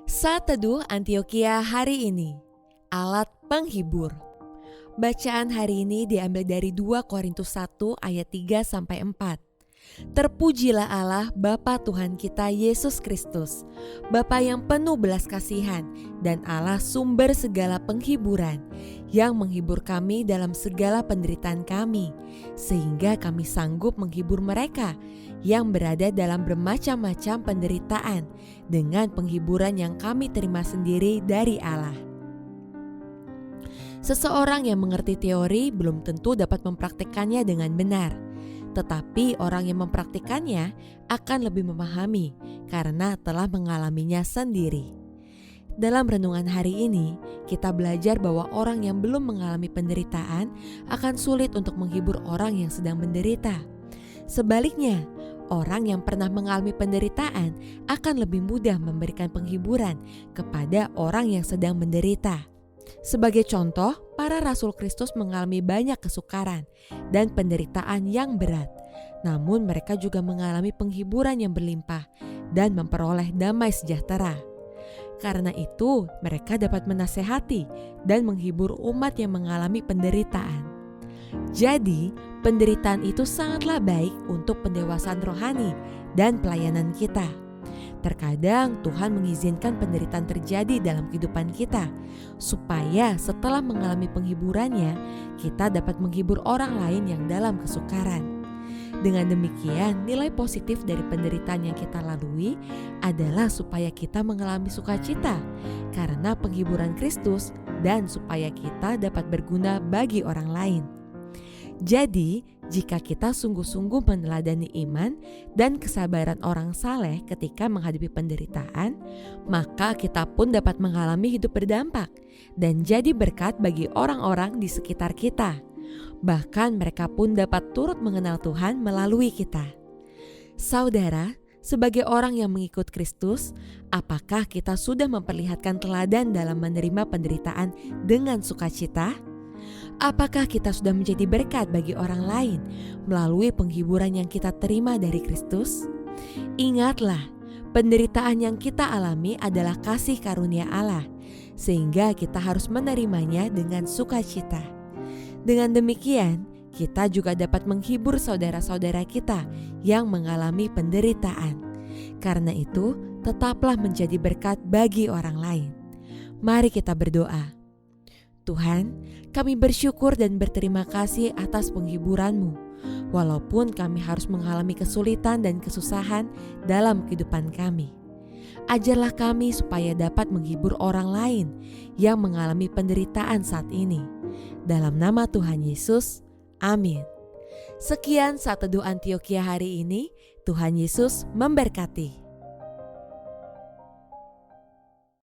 Saat Teduh Antioquia hari ini, alat penghibur. Bacaan hari ini diambil dari 2 Korintus 1 ayat 3-4. Terpujilah Allah Bapa Tuhan kita Yesus Kristus, Bapa yang penuh belas kasihan dan Allah sumber segala penghiburan, yang menghibur kami dalam segala penderitaan kami, sehingga kami sanggup menghibur mereka yang berada dalam bermacam-macam penderitaan dengan penghiburan yang kami terima sendiri dari Allah. Seseorang yang mengerti teori belum tentu dapat mempraktikkannya dengan benar. Tetapi orang yang mempraktikannya akan lebih memahami karena telah mengalaminya sendiri. Dalam renungan hari ini, kita belajar bahwa orang yang belum mengalami penderitaan akan sulit untuk menghibur orang yang sedang menderita. Sebaliknya, orang yang pernah mengalami penderitaan akan lebih mudah memberikan penghiburan kepada orang yang sedang menderita. Sebagai contoh, para Rasul Kristus mengalami banyak kesukaran dan penderitaan yang berat. Namun mereka juga mengalami penghiburan yang berlimpah dan memperoleh damai sejahtera. Karena itu, mereka dapat menasehati dan menghibur umat yang mengalami penderitaan. Jadi, penderitaan itu sangatlah baik untuk pendewasaan rohani dan pelayanan kita. Terkadang Tuhan mengizinkan penderitaan terjadi dalam kehidupan kita, supaya setelah mengalami penghiburannya, kita dapat menghibur orang lain yang dalam kesukaran. Dengan demikian, nilai positif dari penderitaan yang kita lalui adalah supaya kita mengalami sukacita karena penghiburan Kristus dan supaya kita dapat berguna bagi orang lain. Jadi, jika kita sungguh-sungguh meneladani iman dan kesabaran orang saleh ketika menghadapi penderitaan, maka kita pun dapat mengalami hidup berdampak dan jadi berkat bagi orang-orang di sekitar kita. Bahkan mereka pun dapat turut mengenal Tuhan melalui kita. Saudara, sebagai orang yang mengikut Kristus, apakah kita sudah memperlihatkan teladan dalam menerima penderitaan dengan sukacita? Apakah kita sudah menjadi berkat bagi orang lain melalui penghiburan yang kita terima dari Kristus? Ingatlah, penderitaan yang kita alami adalah kasih karunia Allah, sehingga kita harus menerimanya dengan sukacita. Dengan demikian, kita juga dapat menghibur saudara-saudara kita yang mengalami penderitaan. Karena itu, tetaplah menjadi berkat bagi orang lain. Mari kita berdoa. Tuhan, kami bersyukur dan berterima kasih atas penghiburan-Mu, walaupun kami harus mengalami kesulitan dan kesusahan dalam kehidupan kami. Ajarlah kami supaya dapat menghibur orang lain yang mengalami penderitaan saat ini. Dalam nama Tuhan Yesus, amin. Sekian Saat Teduh Antioquia hari ini, Tuhan Yesus memberkati.